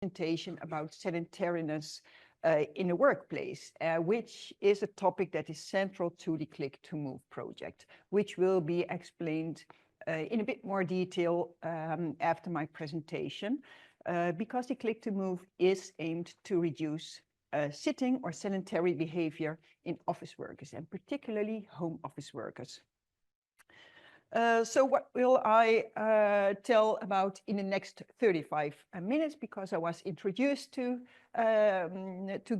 presentation about sedentariness in the workplace, which is a topic that is central to the Click to Move project, which will be explained in a bit more detail after my presentation, because the Click to Move is aimed to reduce sitting or sedentary behavior in office workers, and particularly home office workers. So what will I tell about in the next 35 minutes, because I was introduced to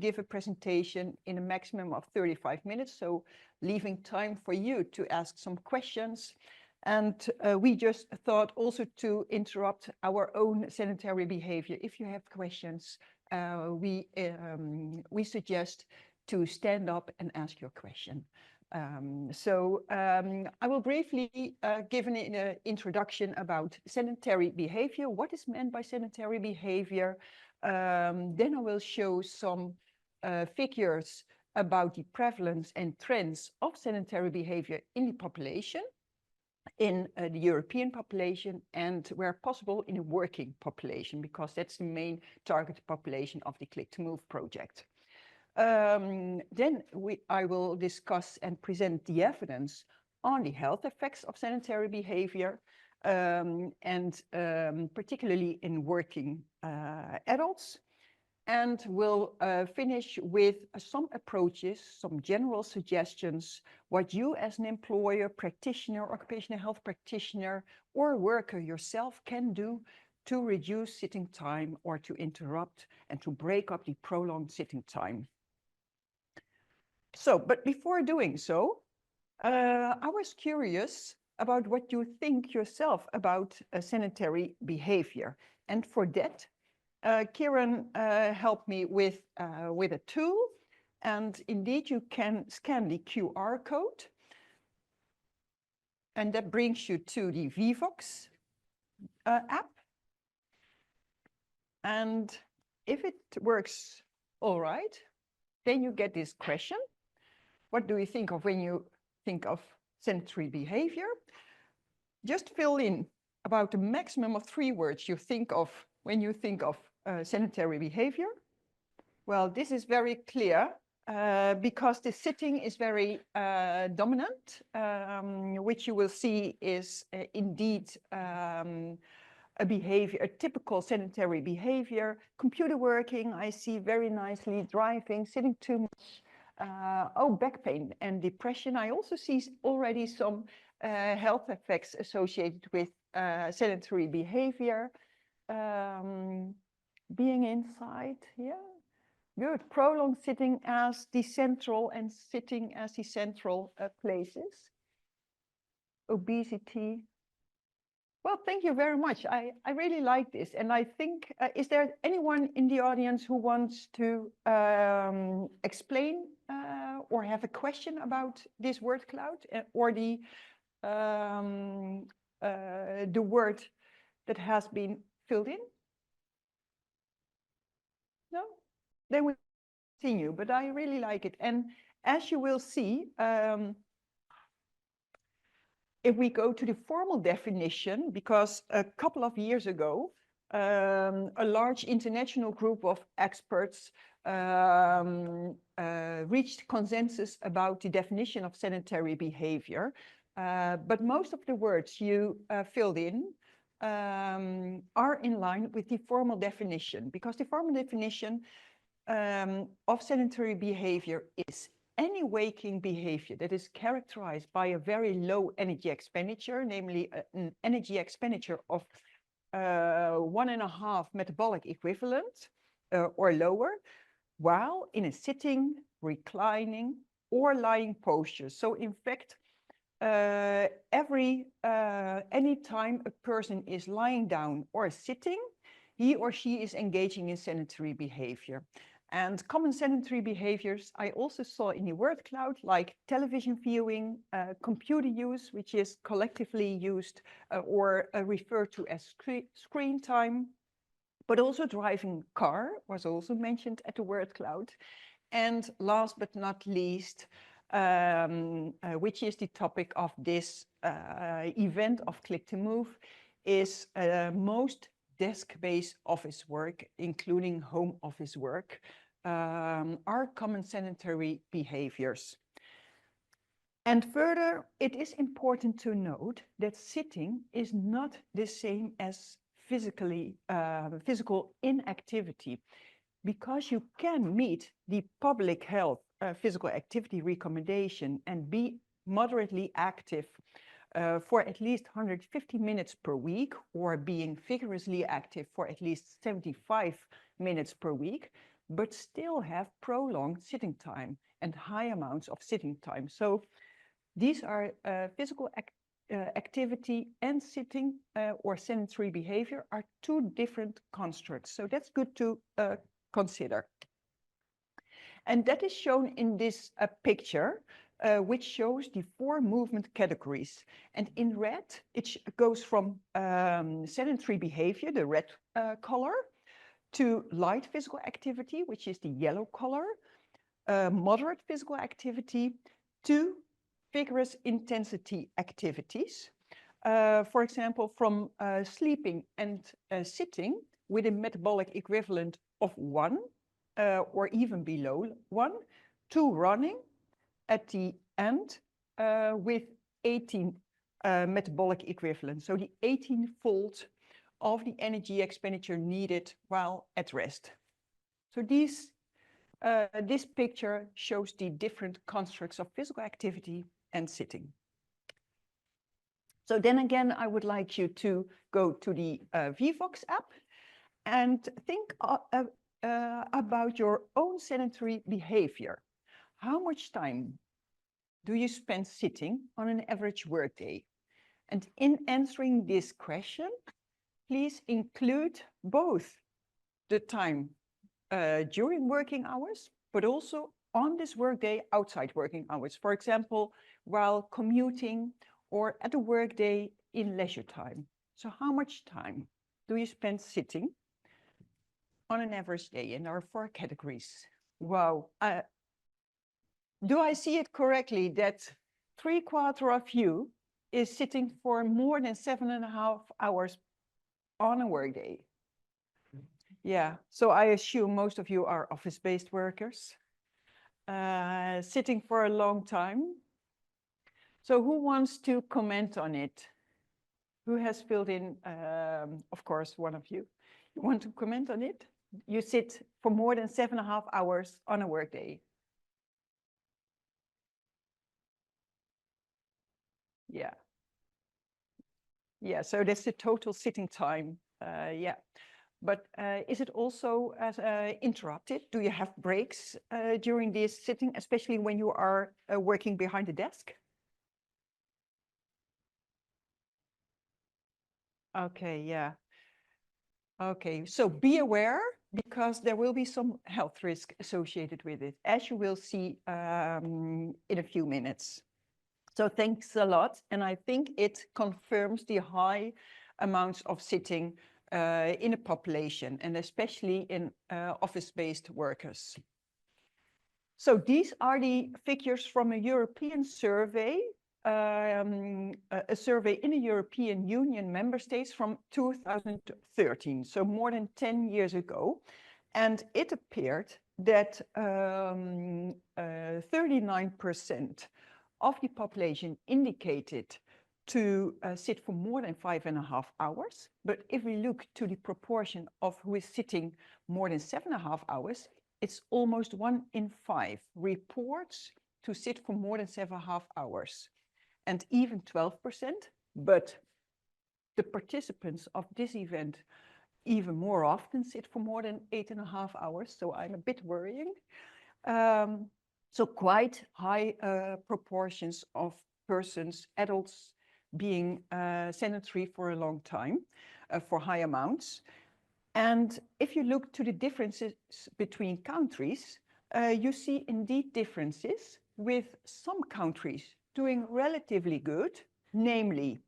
give a presentation in a maximum of 35 minutes, so leaving time for you to ask some questions. And we just thought also to interrupt our own sedentary behavior. If you have questions, we suggest to stand up and ask your question. I will briefly give an introduction about sedentary behavior, what is meant by sedentary behavior. Then I will show some figures about the prevalence and trends of sedentary behavior in the population, in the European population, and where possible in a working population, because that's the main target population of the Click to Move project. Then I will discuss and present the evidence on the health effects of sedentary behavior, and particularly in working adults. And we'll finish with some approaches, some general suggestions, what you as an employer, practitioner, occupational health practitioner, or worker yourself can do to reduce sitting time or to interrupt and to break up the prolonged sitting time. So, but before doing so, I was curious about what you think yourself about sedentary behavior. And for that, Karin helped me with a tool. And indeed, you can scan the QR code. And that brings you to the UVic app. And if it works all right, then you get this question. What do you think of when you think of sedentary behavior? Just fill in about a maximum of 3 words you think of when you think of sedentary behavior. Well, this is very clear because the sitting is very dominant, which you will see is indeed a behavior, a typical sedentary behavior. Computer working, I see very nicely, driving, sitting too much. Back pain and depression. I also see already some health effects associated with sedentary behavior. Being inside, yeah, good. Prolonged sitting as the central and sitting as the central places. Obesity. Well, thank you very much. I really like this. And I think, is there anyone in the audience who wants to explain or have a question about this word cloud or the word that has been filled in? No? Then we continue, but I really like it. And as you will see, if we go to the formal definition, because a couple of years ago, a large international group of experts reached consensus about the definition of sedentary behavior. But most of the words you filled in are in line with the formal definition, because the formal definition of sedentary behavior is any waking behavior that is characterized by a very low energy expenditure, namely an energy expenditure of 1.5 metabolic equivalent or lower, while in a sitting, reclining, or lying posture. So in fact, any time a person is lying down or sitting, he or she is engaging in sedentary behavior. And common sedentary behaviors I also saw in the word cloud, like television viewing, computer use, which is collectively used or referred to as screen time, but also driving car was also mentioned at the word cloud. And last but not least, which is the topic of this event of Click to Move, is most desk-based office work, including home office work, are common sedentary behaviors. And further, it is important to note that sitting is not the same as physical inactivity, because you can meet the public health physical activity recommendation and be moderately active for at least 150 minutes per week, or being vigorously active for at least 75 minutes per week, but still have prolonged sitting time and high amounts of sitting time. So these are physical activity and sitting or sedentary behavior are two different constructs. So that's good to consider. And that is shown in this picture, which shows the 4 movement categories. And in red, it goes from sedentary behavior, the red color, to light physical activity, which is the yellow color, moderate physical activity, to vigorous intensity activities. For example, from sleeping and sitting with a metabolic equivalent of 1 or even below 1, to running at the end with 18 metabolic equivalent. So the 18-fold of the energy expenditure needed while at rest. So this picture shows the different constructs of physical activity and sitting. So then again, I would like you to go to the Vivox app and think about your own sedentary behavior. How much time do you spend sitting on an average workday? And in answering this question, please include both the time during working hours, but also on this workday outside working hours. For example, while commuting or at a workday in leisure time. So how much time do you spend sitting on an average day? And there are 4 categories. Wow. Do I see it correctly that 3/4 of you is sitting for more than 7.5 hours on a workday? Yeah, so I assume most of you are office-based workers, sitting for a long time. So who wants to comment on it? Who has filled in, of course, one of you. You want to comment on it? You sit for more than 7.5 hours on a workday. Yeah. Yeah, so that's the total sitting time. Yeah. But is it also interrupted? Do you have breaks during this sitting, especially when you are working behind the desk? Okay, yeah. Okay, so be aware, because there will be some health risk associated with it, as you will see in a few minutes. So thanks a lot. And I think it confirms the high amounts of sitting in a population, and especially in office-based workers. So these are the figures from a European survey, a survey in the European Union member states from 2013, so more than 10 years ago. And it appeared that 39% of the population indicated to sit for more than 5.5 hours. But if we look to the proportion of who is sitting more than 7.5 hours, it's almost 1 in 5 reports to sit for more than 7.5 hours, and even 12%. But the participants of this event even more often sit for more than 8.5 hours. So I'm a bit worrying. So quite high proportions of persons, adults, being sedentary for a long time, for high amounts. And if you look to the differences between countries, you see indeed differences, with some countries doing relatively good, namely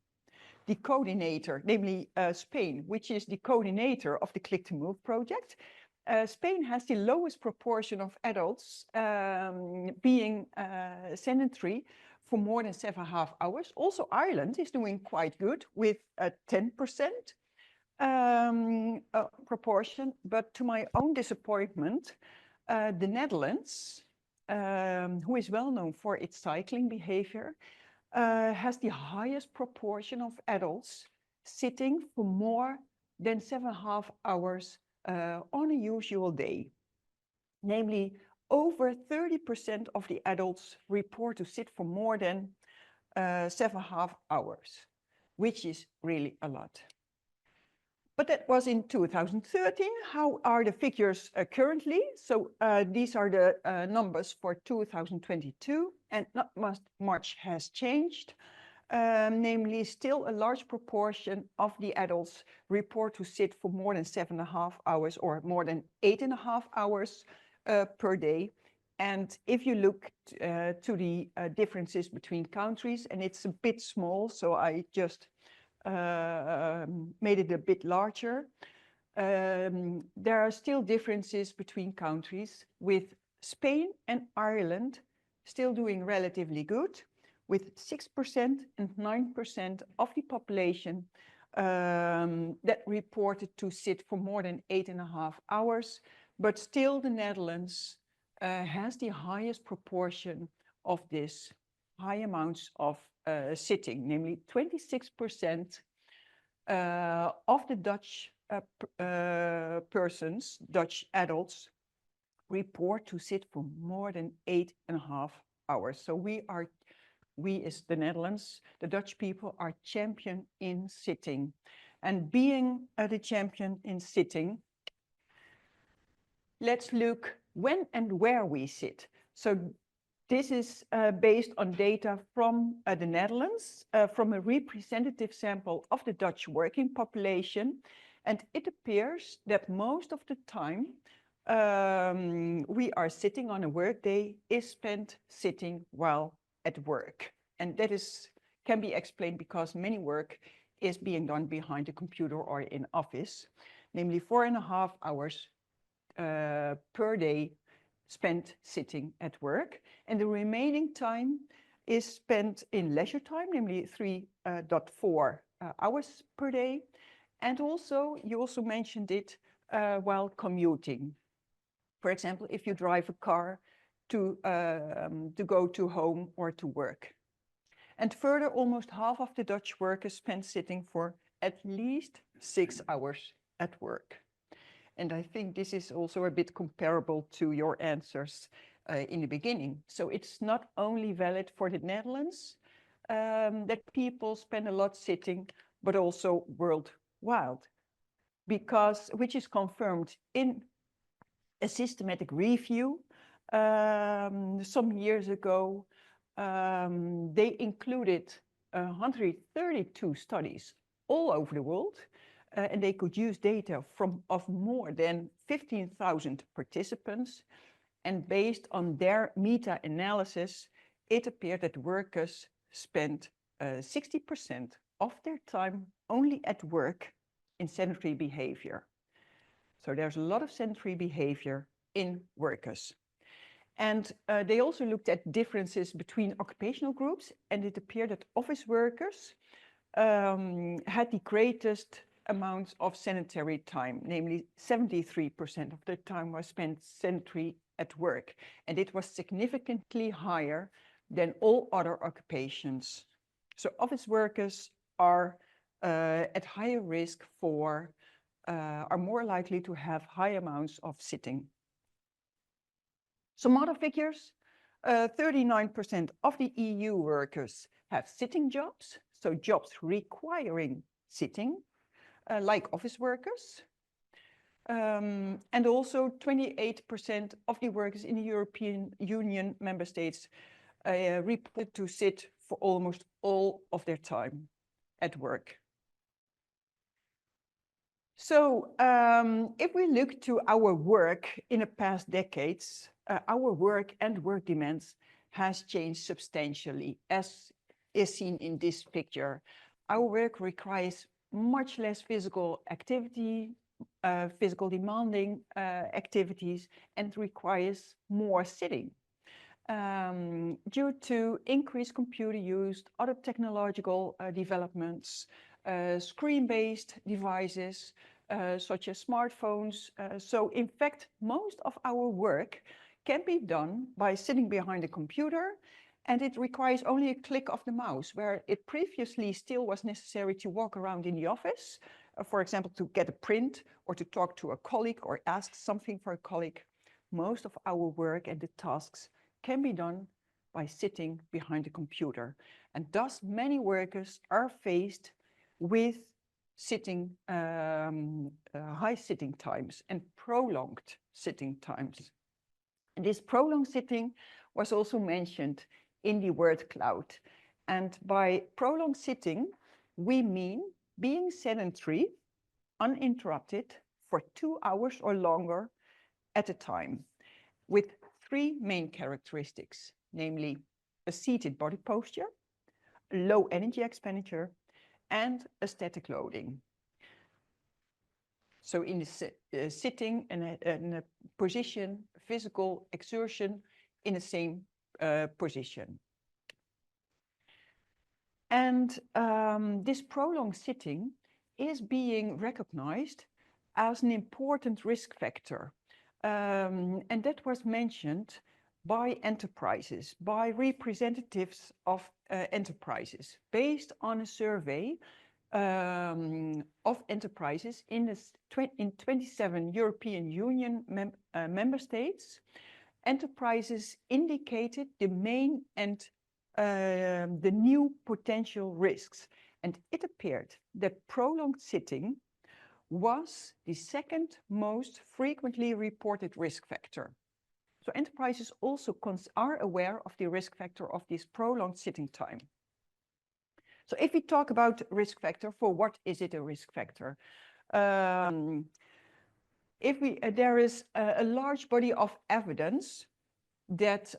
the coordinator, namely Spain, which is the coordinator of the Click to Move project. Spain has the lowest proportion of adults being sedentary for more than 7.5 hours. Also, Ireland is doing quite good with 10%. proportion, but to my own disappointment, the Netherlands, who is well known for its cycling behavior, has the highest proportion of adults sitting for more than 7.5 hours on a usual day. Namely, over 30% of the adults report to sit for more than 7.5 hours, which is really a lot. But that was in 2013. How are the figures currently? So these are the numbers for 2022, and not much has changed. Namely, still a large proportion of the adults report to sit for more than 7.5 hours or more than 8.5 hours per day. And if you look to the differences between countries, and it's a bit small, so I just made it a bit larger. There are still differences between countries, with Spain and Ireland still doing relatively good, with 6% and 9% of the population that reported to sit for more than 8.5 hours. But still the Netherlands has the highest proportion of this high amounts of sitting, namely 26% of the Dutch persons, Dutch adults, report to sit for more than 8.5 hours. So we as the Netherlands, the Dutch people, are champion in sitting. And being the champion in sitting, let's look when and where we sit. So this is based on data from the Netherlands, from a representative sample of the Dutch working population. And it appears that most of the time we are sitting on a workday is spent sitting while at work. And that can be explained because many work is being done behind a computer or in office, namely 4.5 hours per day spent sitting at work, and the remaining time is spent in leisure time, namely 3.4 hours per day. And also, you also mentioned it while commuting. For example, if you drive a car to go to home or to work. And further, almost half of the Dutch workers spend sitting for at least 6 hours at work. And I think this is also a bit comparable to your answers in the beginning. So it's not only valid for the Netherlands that people spend a lot sitting, but also worldwide, which is confirmed in a systematic review some years ago. They included 132 studies all over the world. And they could use data of more than 15,000 participants. And based on their meta-analysis, it appeared that workers spent 60% of their time only at work in sedentary behavior. So there's a lot of sedentary behavior in workers. And they also looked at differences between occupational groups, and it appeared that office workers had the greatest amounts of sedentary time, namely 73% of the time was spent sedentary at work. And it was significantly higher than all other occupations. So office workers are at higher risk are more likely to have high amounts of sitting. Some other figures, 39% of the EU workers have sitting jobs, so jobs requiring sitting, like office workers. And also 28% of the workers in the European Union member states reported to sit for almost all of their time at work. So if we look to our work in the past decades, our work and work demands has changed substantially, as is seen in this picture. Our work requires much less physical activity, physical demanding activities, and requires more sitting. Due to increased computer use, other technological developments, screen-based devices, such as smartphones. So in fact, most of our work can be done by sitting behind a computer, and it requires only a click of the mouse, where it previously still was necessary to walk around in the office, for example, to get a print or to talk to a colleague or ask something for a colleague. Most of our work and the tasks can be done by sitting behind a computer. And thus many workers are faced with high sitting times and prolonged sitting times. And this prolonged sitting was also mentioned in the word cloud. And by prolonged sitting, we mean being sedentary, uninterrupted for 2 hours or longer at a time, with 3 main characteristics, namely a seated body posture, low energy expenditure, and a static loading. So in the sitting in a position, physical exertion in the same position. And this prolonged sitting is being recognized as an important risk factor. And that was mentioned by enterprises, by representatives of enterprises, based on a survey of enterprises in 27 European Union member states. Enterprises indicated the main and the new potential risks. And it appeared that prolonged sitting was the second most frequently reported risk factor. So enterprises also are aware of the risk factor of this prolonged sitting time. So if we talk about risk factor, for what is it a risk factor? There is a large body of evidence that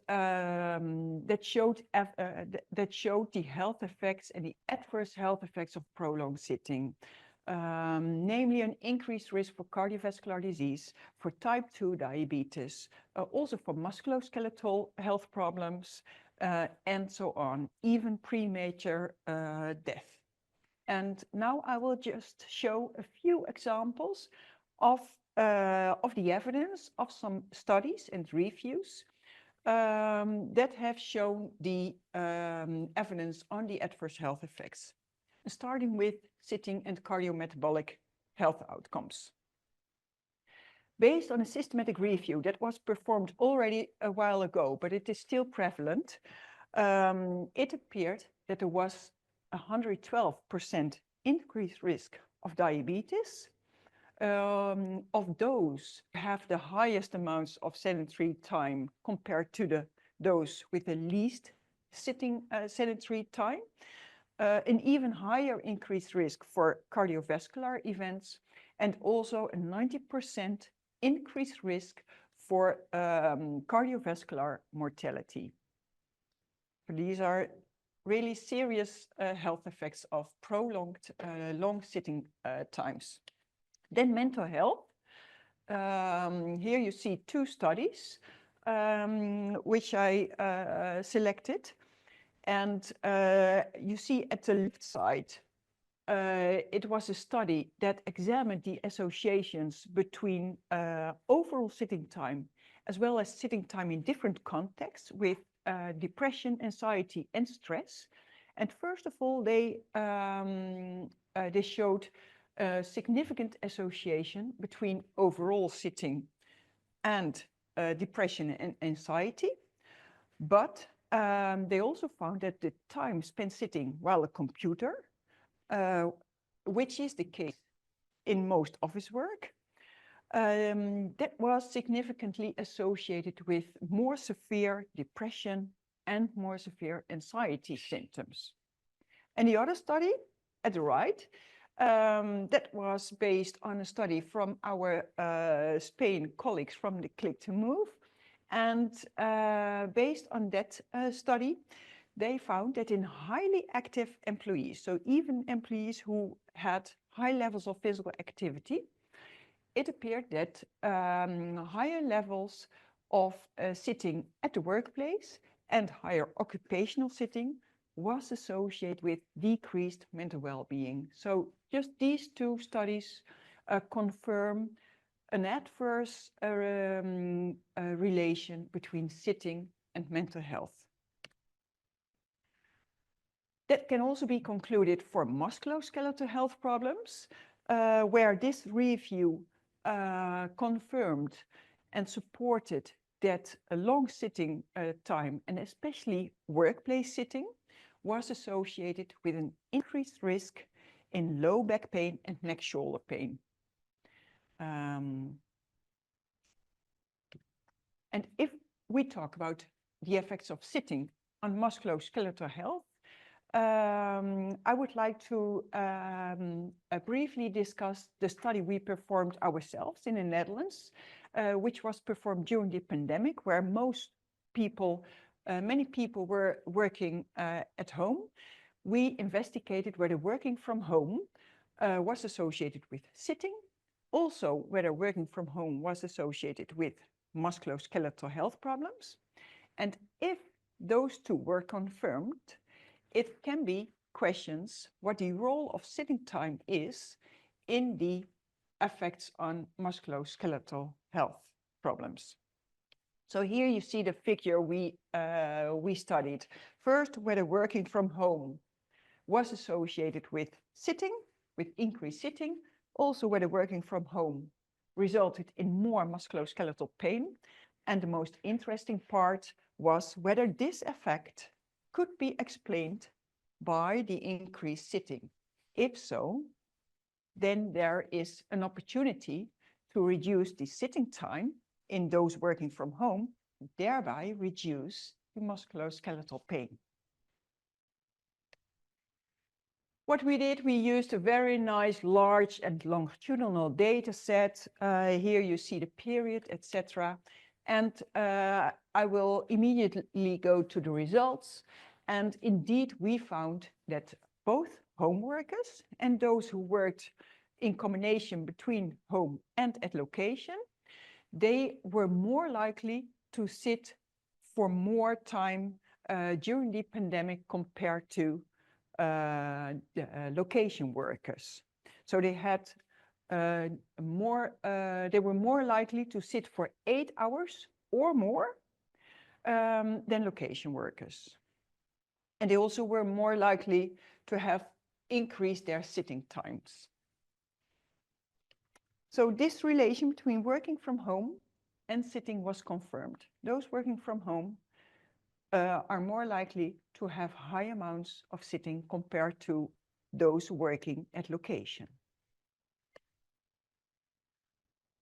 showed the health effects and the adverse health effects of prolonged sitting, namely an increased risk for cardiovascular disease, for type 2 diabetes, also for musculoskeletal health problems, and so on, even premature death. And now I will just show a few examples of the evidence of some studies and reviews that have shown the evidence on the adverse health effects, starting with sitting and cardiometabolic health outcomes. Based on a systematic review that was performed already a while ago, but it is still prevalent, it appeared that there was a 112% increased risk of diabetes. Of those who have the highest amounts of sedentary time compared to those with the least sedentary time, an even higher increased risk for cardiovascular events, and also a 90% increased risk for cardiovascular mortality. So these are really serious health effects of prolonged long sitting times. Then mental health. Here you see 2 studies which I selected. And you see at the left side, it was a study that examined the associations between overall sitting time as well as sitting time in different contexts with depression, anxiety, and stress. And first of all, they showed a significant association between overall sitting and depression and anxiety. But they also found that the time spent sitting while a computer, which is the case in most office work, that was significantly associated with more severe depression and more severe anxiety symptoms. And the other study at the right, that was based on a study from our Spain colleagues from the Click to Move. And based on that study, they found that in highly active employees, so even employees who had high levels of physical activity, it appeared that higher levels of sitting at the workplace and higher occupational sitting was associated with decreased mental well-being. So just these two studies confirm an adverse relation between sitting and mental health. That can also be concluded for musculoskeletal health problems, where this review confirmed and supported that a long sitting time, and especially workplace sitting, was associated with an increased risk in low back pain and neck shoulder pain. And if we talk about the effects of sitting on musculoskeletal health, I would like to briefly discuss the study we performed ourselves in the Netherlands, which was performed during the pandemic, where many people were working at home. We investigated whether working from home was associated with sitting, also whether working from home was associated with musculoskeletal health problems. And if those two were confirmed, it can be questions what the role of sitting time is in the effects on musculoskeletal health problems. So here you see the figure we studied. First, whether working from home was associated with sitting, with increased sitting, also whether working from home resulted in more musculoskeletal pain. And the most interesting part was whether this effect could be explained by the increased sitting. If so, then there is an opportunity to reduce the sitting time in those working from home, thereby reduce the musculoskeletal pain. What we did, we used a very nice large and longitudinal data set. Here you see the period, etc. And I will immediately go to the results. And indeed, we found that both home workers and those who worked in combination between home and at location, they were more likely to sit for more time during the pandemic compared to location workers. So they had they were more likely to sit for 8 hours or more than location workers. And they also were more likely to have increased their sitting times. So this relation between working from home and sitting was confirmed. Those working from home are more likely to have high amounts of sitting compared to those working at location.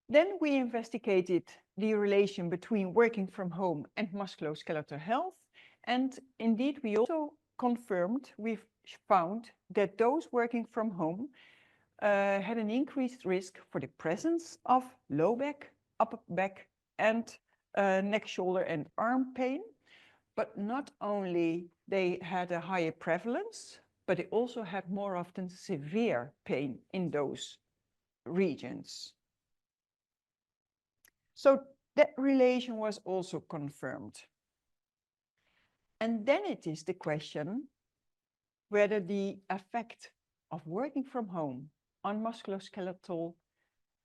Then we investigated the relation between working from home and musculoskeletal health. And indeed, we also confirmed, we found that those working from home had an increased risk for the presence of low back, upper back, and neck, shoulder, and arm pain. But not only they had a higher prevalence, but they also had more often severe pain in those regions. So that relation was also confirmed. And then it is the question whether the effect of working from home on musculoskeletal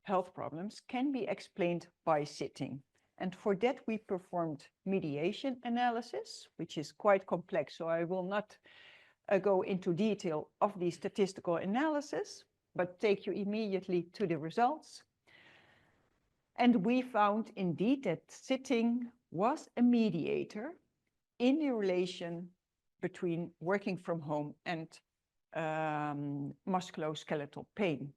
health problems can be explained by sitting. And for that, we performed mediation analysis, which is quite complex, so I will not go into detail of the statistical analysis, but take you immediately to the results. And we found indeed that sitting was a mediator in the relation between working from home and musculoskeletal pain.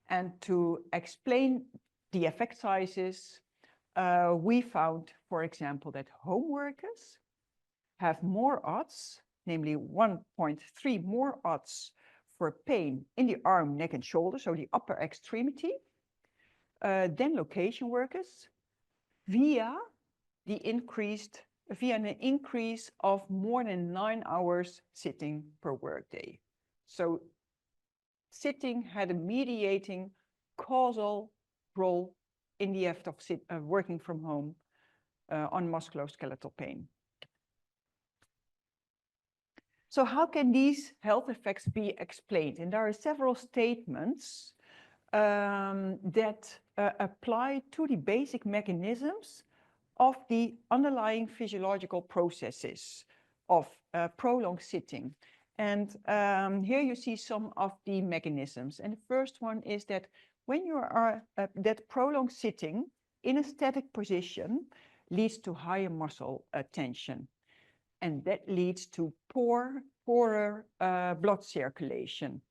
And to explain the effect sizes, we found, for example, that home workers have more odds, namely 1.3 more odds for pain in the arm, neck, and shoulder, so the upper extremity, than location workers via an increase of more than 9 hours sitting per workday. So sitting had a mediating causal role in the effect of working from home on musculoskeletal pain. So how can these health effects be explained? And there are several statements that apply to the basic mechanisms of the underlying physiological processes of prolonged sitting. And here you see some of the mechanisms. And the first one is that when you are that prolonged sitting in a static position leads to higher muscle tension. And that leads to poorer blood circulation.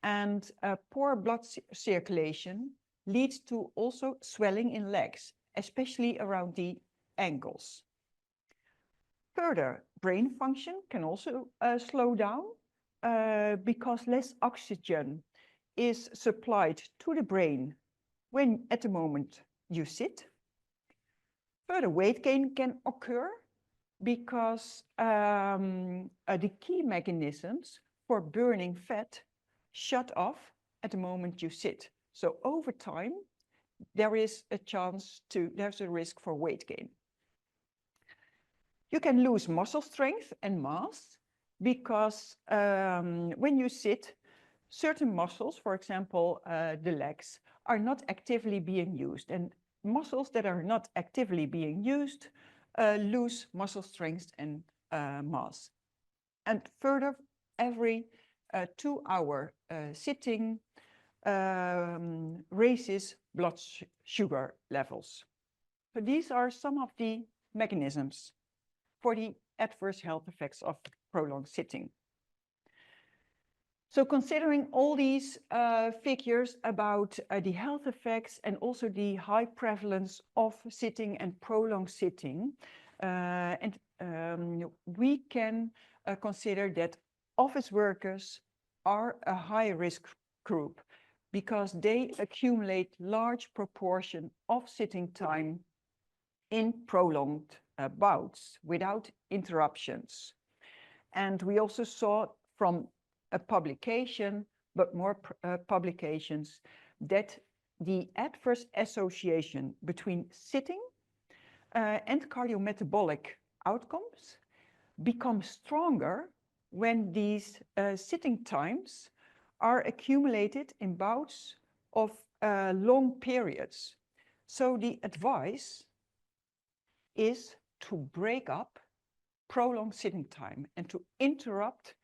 And poor blood circulation leads to also swelling in legs, especially around the ankles. Further, brain function can also slow down because less oxygen is supplied to the brain when at the moment you sit. Further, weight gain can occur because the key mechanisms for burning fat shut off at the moment you sit. So over time, there's a risk for weight gain. You can lose muscle strength and mass because when you sit, certain muscles, for example, the legs, are not actively being used. And muscles that are not actively being used lose muscle strength and mass. And further, every 2-hour sitting raises blood sugar levels. So these are some of the mechanisms for the adverse health effects of prolonged sitting. So considering all these figures about the health effects and also the high prevalence of sitting and prolonged sitting, we can consider that office workers are a high risk group because they accumulate large proportion of sitting time in prolonged bouts without interruptions. And we also saw from a publication, but more publications, that the adverse association between sitting and cardiometabolic outcomes become stronger when these sitting times are accumulated in bouts of long periods. So the advice is to break up prolonged sitting time and to interrupt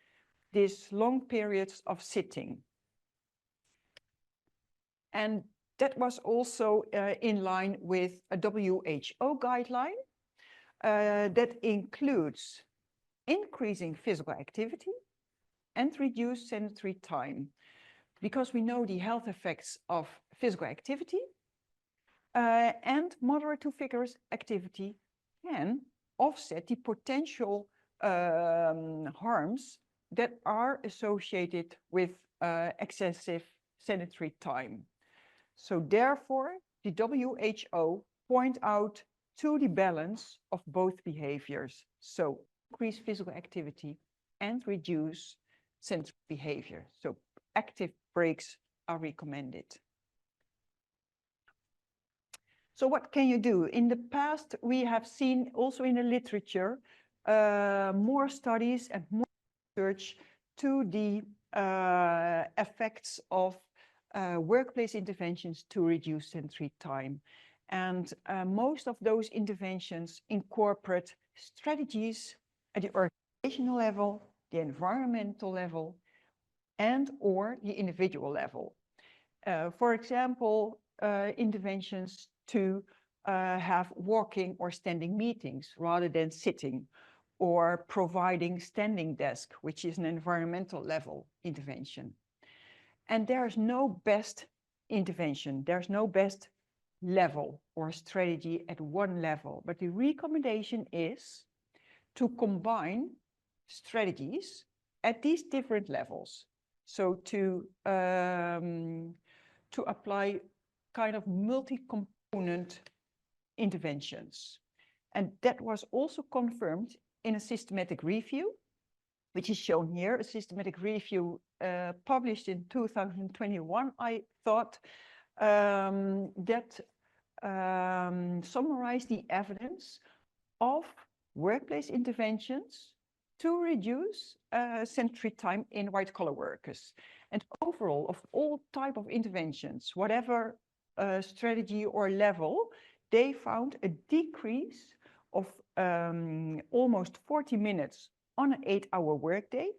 these long periods of sitting. And that was also in line with a WHO guideline that includes increasing physical activity and reduced sedentary time, because we know the health effects of physical activity and moderate to vigorous activity can offset the potential harms that are associated with excessive sedentary time. So therefore, the WHO point out to the balance of both behaviors. So increase physical activity and reduce sedentary behavior. So active breaks are recommended. So what can you do? In the past, we have seen also in the literature more studies and more research to the effects of workplace interventions to reduce sedentary time. And most of those interventions incorporate strategies at the organizational level, the environmental level, and or the individual level. For example, interventions to have walking or standing meetings rather than sitting, or providing standing desk, which is an environmental level intervention. And there's no best intervention, there's no best level or strategy at one level, but the recommendation is to combine strategies at these different levels. So to apply kind of multi-component interventions. And that was also confirmed in a systematic review, which is shown here, a systematic review published in 2021, I thought, that summarized the evidence of workplace interventions to reduce sedentary time in white-collar workers. And overall, of all type of interventions, whatever strategy or level, they found a decrease of almost 40 minutes on an 8-hour workday.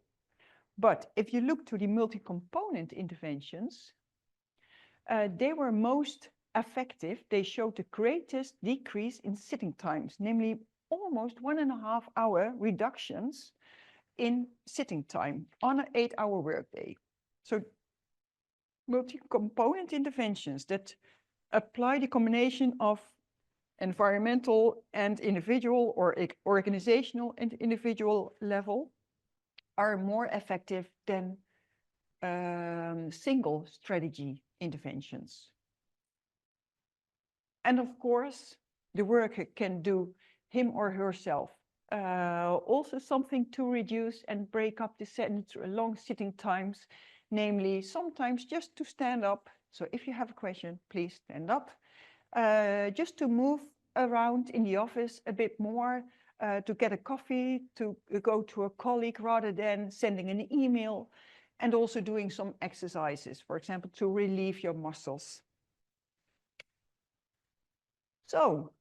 But if you look to the multi-component interventions, they were most effective. They showed the greatest decrease in sitting times, namely almost 1.5 hour reductions in sitting time on an 8-hour workday. So multi-component interventions that apply the combination of environmental and individual, or organizational and individual level, are more effective than single strategy interventions. And of course, the worker can do him or herself also something to reduce and break up the long sitting times, namely sometimes just to stand up. So if you have a question, please stand up. Just to move around in the office a bit more, to get a coffee, to go to a colleague rather than sending an email, and also doing some exercises, for example, to relieve your muscles. So,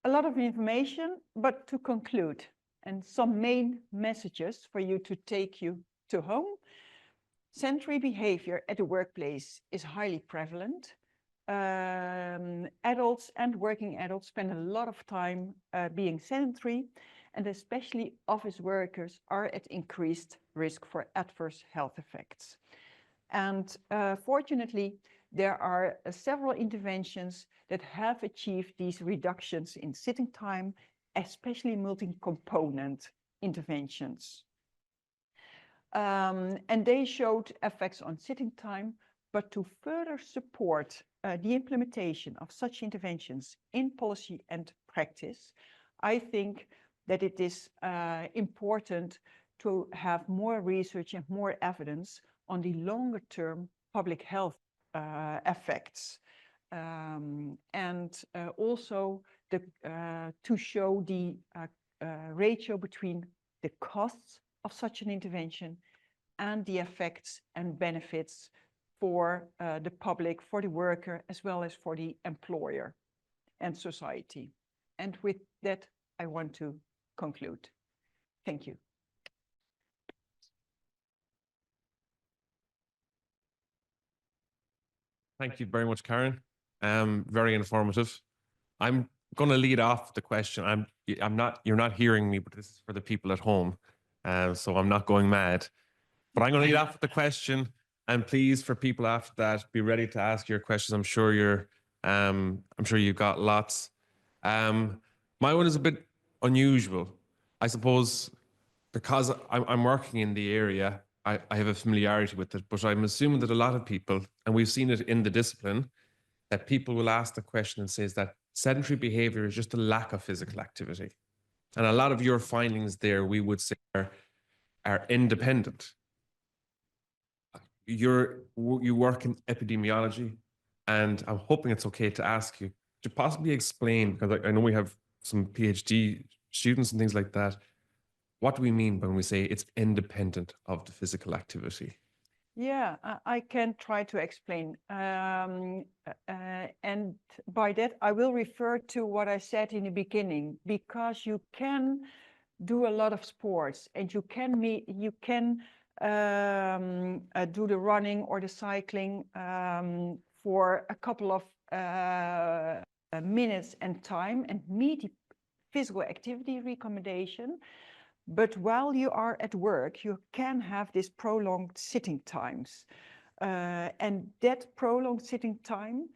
a lot of information, but to conclude, and some main messages for you to take you to home. Sedentary behavior at the workplace is highly prevalent. Adults and working adults spend a lot of time being sedentary, and especially office workers are at increased risk for adverse health effects. And fortunately, there are several interventions that have achieved these reductions in sitting time, especially multi-component interventions. And they showed effects on sitting time, but to further support the implementation of such interventions in policy and practice, I think that it is important to have more research and more evidence on the longer term public health effects, and also to show the ratio between the costs of such an intervention and the effects and benefits for the public, for the worker, as well as for the employer and society. And with that, I want to conclude. Thank you. Thank you very much, Karin. Very informative. I'm going to lead off the question. You're not hearing me, but this is for the people at home. So I'm not going mad, but I'm going to lead off with the question. And please, for people after that, be ready to ask your questions. I'm sure you've got lots. My one is a bit unusual, I suppose, because I'm working in the area. I have a familiarity with it, but I'm assuming that a lot of people, and we've seen it in the discipline, that people will ask the question and says that sedentary behavior is just a lack of physical activity. And a lot of your findings there, we would say, are independent. You work in epidemiology, and I'm hoping it's okay to ask you to possibly explain, because I know we have some PhD students and things like that. What do we mean when we say it's independent of the physical activity? Yeah, I can try to explain. And by that, I will refer to what I said in the beginning, because you can do a lot of sports and you can do the running or the cycling for a couple of minutes and time and meet the physical activity recommendation. But while you are at work, you can have this prolonged sitting times. And that prolonged sitting time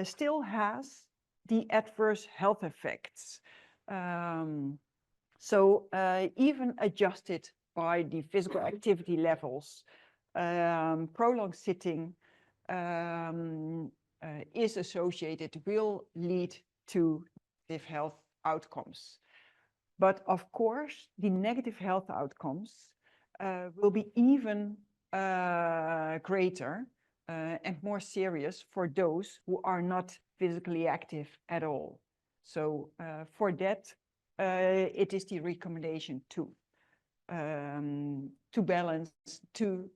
still has the adverse health effects. So even adjusted by the physical activity levels, prolonged sitting is associated, will lead to negative health outcomes. But of course, the negative health outcomes will be even greater and more serious for those who are not physically active at all. So for that, it is the recommendation to balance, to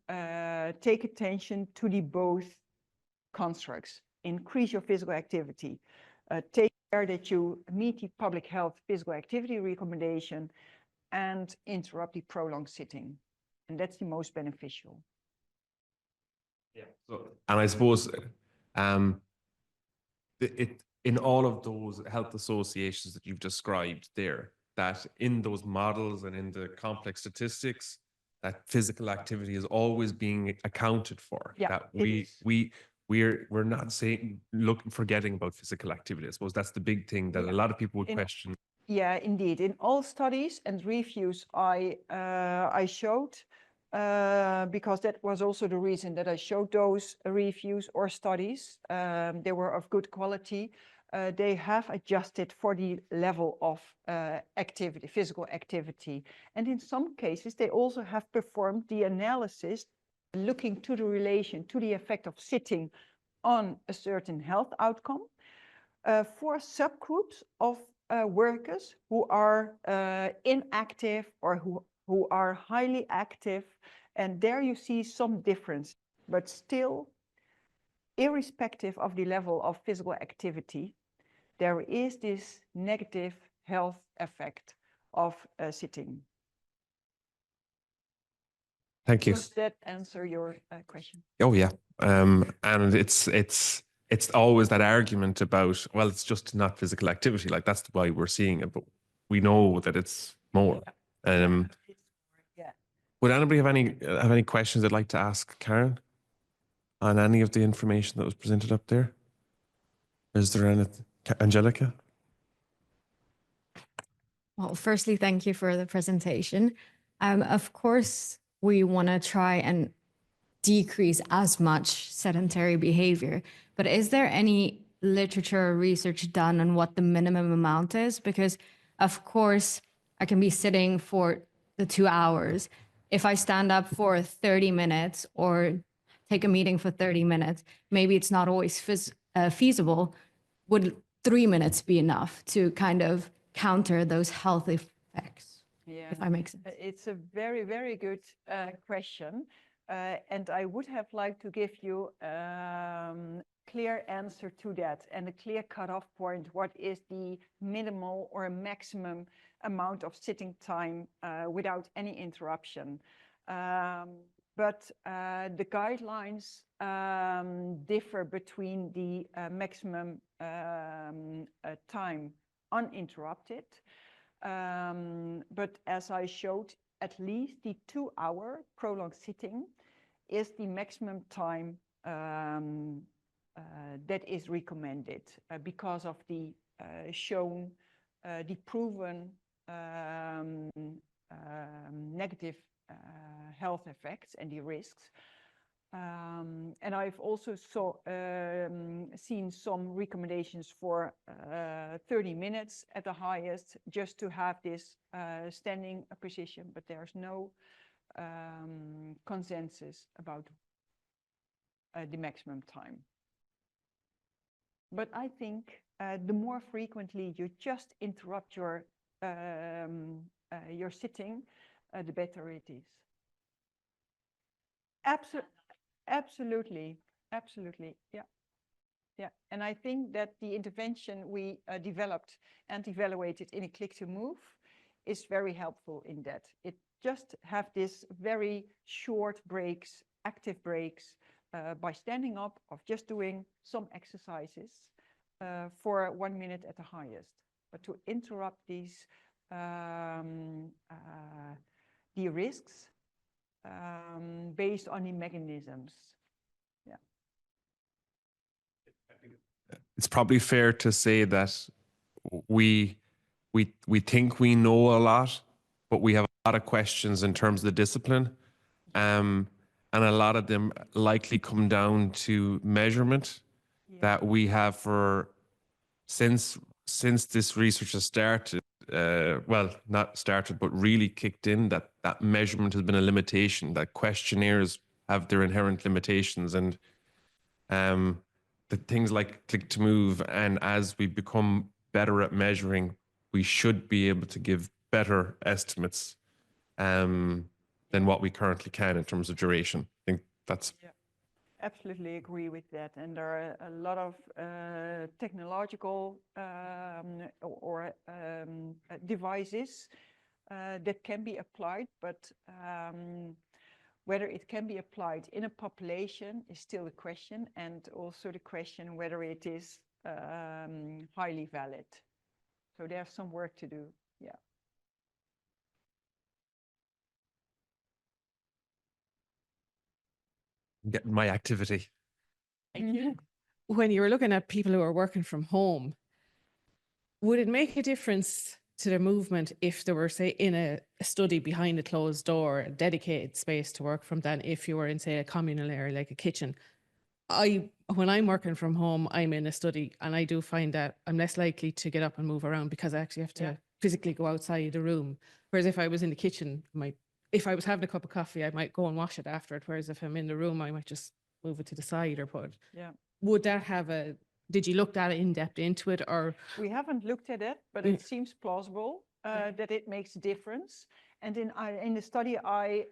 take attention to the both constructs. Increase your physical activity. Take care that you meet the public health physical activity recommendation and interrupt the prolonged sitting. And that's the most beneficial. Yeah. So, and I suppose in all of those health associations that you've described there, that in those models and in the complex statistics, that physical activity is always being accounted for. Yeah, that it is. we're not saying forgetting about physical activity. I suppose that's the big thing that a lot of people would question. Yeah, indeed. In all studies and reviews I showed, because that was also the reason that I showed those reviews or studies. They were of good quality. They have adjusted for the level of activity, physical activity. And in some cases, they also have performed the analysis looking to the relation to the effect of sitting on a certain health outcome for subgroups of workers who are inactive or who are highly active. And there you see some difference, but still, irrespective of the level of physical activity, there is this negative health effect of sitting. Thank you. Does that answer your question? Oh yeah, and it's always that argument about, well, it's just not physical activity. Like that's why we're seeing it, but we know that it's more. Yeah. Would anybody have any questions they'd like to ask Karin on any of the information that was presented up there? Is there anything, Angelica? Well, firstly, thank you for the presentation. Of course, we want to try and decrease as much sedentary behavior, but is there any literature or research done on what the minimum amount is? Because of course, I can be sitting for the 2 hours. If I stand up for 30 minutes or take a meeting for 30 minutes, maybe it's not always feasible. Would 3 minutes be enough to kind of counter those health effects? Yeah, if I make sense. It's a very, very good question. And I would have liked to give you clear answer to that and a clear cutoff point. What is the minimal or maximum amount of sitting time without any interruption? But the guidelines differ between the maximum time uninterrupted. But as I showed, at least the 2-hour prolonged sitting is the maximum time that is recommended because of the shown, the proven negative health effects and the risks. And I've also seen some recommendations for 30 minutes at the highest, just to have this standing position, but there's no consensus about the maximum time. But I think the more frequently you just interrupt your sitting, the better it is. Absolutely, yeah. And I think that the intervention we developed and evaluated in a Click to Move is very helpful in that. It just have this very short breaks, active breaks, by standing up of just doing some exercises for 1 minute at the highest. But to interrupt these the risks based on the mechanisms. Yeah. It's probably fair to say that we think we know a lot, but we have a lot of questions in terms of the discipline. And a lot of them likely come down to measurement that we have since this research has started. Well, not started, but really kicked in, that measurement has been a limitation, that questionnaires have their inherent limitations, and the things like Click to Move, and as we become better at measuring we should be able to give better estimates than what we currently can in terms of duration. I think that's Absolutely agree with that. And there are a lot of technological devices that can be applied, but whether it can be applied in a population is still a question, and also the question whether it is highly valid. So there's some work to do. Yeah. getting my activity. When you were looking at people who are working from home, would it make a difference to their movement if they were, say, in a study behind a closed door, a dedicated space to work from, than if you were in, say, a communal area like a kitchen? When I'm working from home, I'm in a study, and I do find that I'm less likely to get up and move around because I actually have to physically go outside the room. Whereas if I was in the kitchen, if I was having a cup of coffee, I might go and wash it after it. Whereas if I'm in the room, I might just move it to the side or put it. Yeah. Would that have did you look that in depth into it, or? We haven't looked at it, but it seems plausible that it makes a difference. And in the study I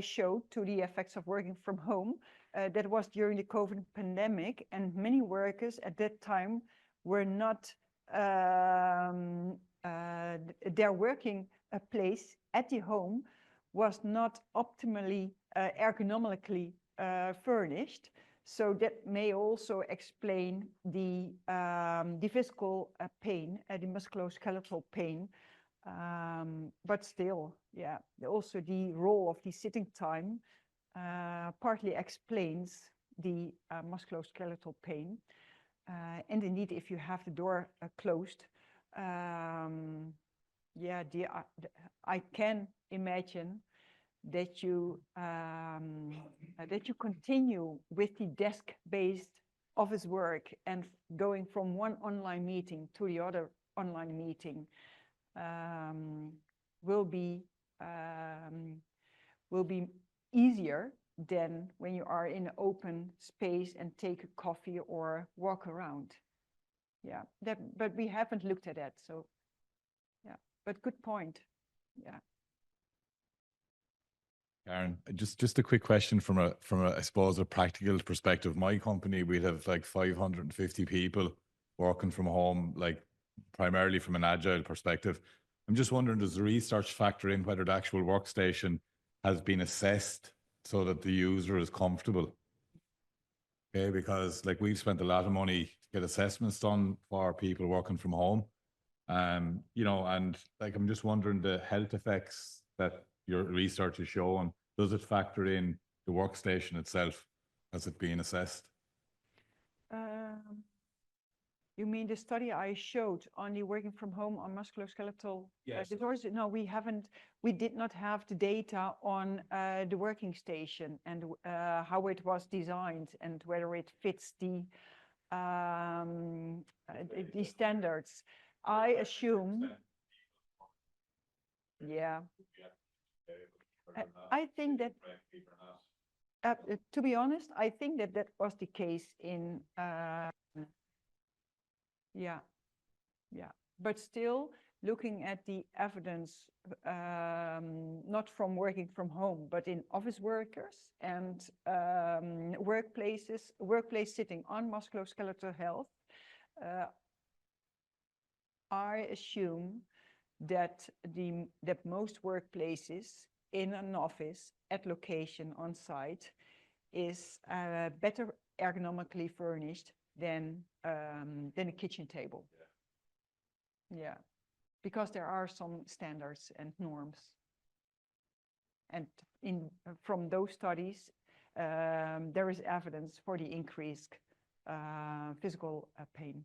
showed to the effects of working from home, that was during the COVID pandemic, and many workers at that time were not, their working place at the home was not optimally ergonomically furnished. So that may also explain the physical pain, the musculoskeletal pain. But still, yeah, also the role of the sitting time partly explains the musculoskeletal pain. And indeed, if you have the door closed, yeah, I can imagine that you continue with the desk-based office work and going from one online meeting to the other online meeting will be easier than when you are in an open space and take a coffee or walk around. Yeah, but we haven't looked at that, so yeah, but good point. Yeah. Karin, just a quick question from a I suppose a practical perspective. My company, we'd have like 550 people working from home, like primarily from an agile perspective. I'm just wondering, does the research factor in whether the actual workstation has been assessed so that the user is comfortable? Okay, because like we've spent a lot of money to get assessments done for people working from home. You know, and like I'm just wondering the health effects that your research is showing, does it factor in the workstation itself as it being assessed? You mean the study I showed on the working from home on musculoskeletal disorders? No, we haven't. We did not have the data on the working station and how it was designed and whether it fits the standards. I assume. Yeah. I think that, to be honest, I think that that was the case in, yeah, but still looking at the evidence, not from working from home, but in office workers and workplace sitting on musculoskeletal health, I assume that most workplaces in an office at location on site is better ergonomically furnished than a kitchen table. Yeah, because there are some standards and norms, and from those studies there is evidence for the increased physical pain.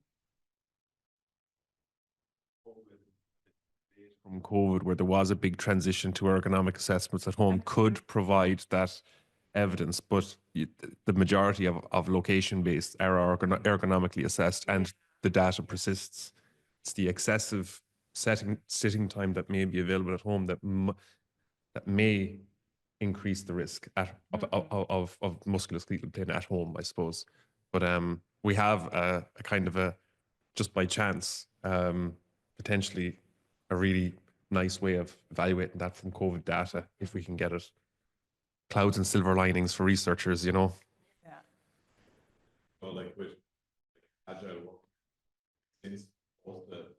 From COVID, where there was a big transition to ergonomic assessments at home, could provide that evidence, but the majority of location-based are ergonomically assessed, and the data persists. It's the excessive sitting time that may be available at home that may increase the risk of musculoskeletal pain at home, I suppose. But we have a kind of just by chance, potentially a really nice way of evaluating that from COVID data, if we can get it. Clouds and silver linings for researchers, you know. Yeah. So like with agile work, since both the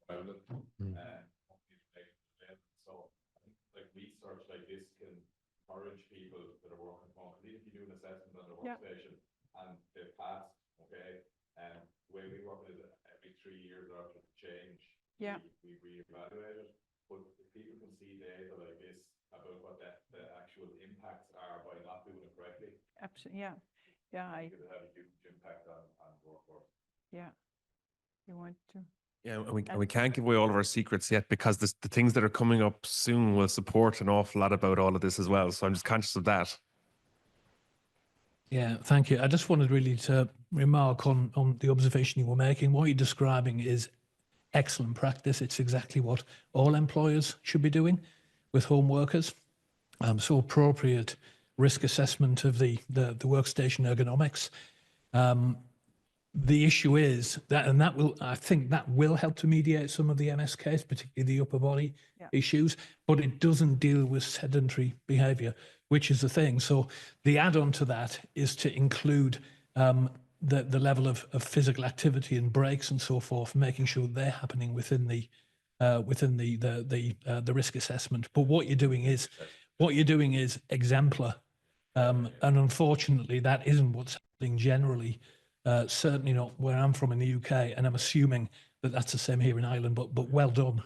prevalent companies make them, so I think like research like this can encourage people that are working from home. If you do an assessment on the workstation and they've passed, okay, and the way we work is every 3 years after the change, we reevaluate it. But if people can see data like this about what the actual impacts are by not doing it correctly, Absolutely. Yeah. Yeah. it could have a huge impact on workforce. Yeah. You want to? Yeah, and we can't give away all of our secrets yet, because the things that are coming up soon will support an awful lot about all of this as well. So I'm just conscious of that. Yeah, thank you. I just wanted really to remark on the observation you were making. What you're describing is excellent practice. It's exactly what all employers should be doing with home workers. So appropriate risk assessment of the workstation ergonomics. The issue is that, and that will, I think that will help to mediate some of the MSKs, particularly the upper body issues, but it doesn't deal with sedentary behavior, which is the thing. So the add-on to that is to include the level of physical activity and breaks and so forth, making sure they're happening within the risk assessment. But what you're doing is exemplar, and unfortunately, that isn't what's happening generally. Certainly not where I'm from in the UK, and I'm assuming that that's the same here in Ireland. But well done.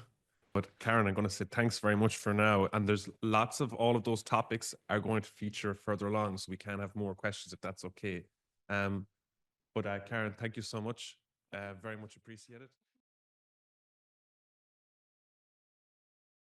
But Karen, I'm going to say thanks very much for now. And there's lots of all of those topics are going to feature further along, so we can have more questions if that's okay. But Karen, thank you so much. Very much appreciated.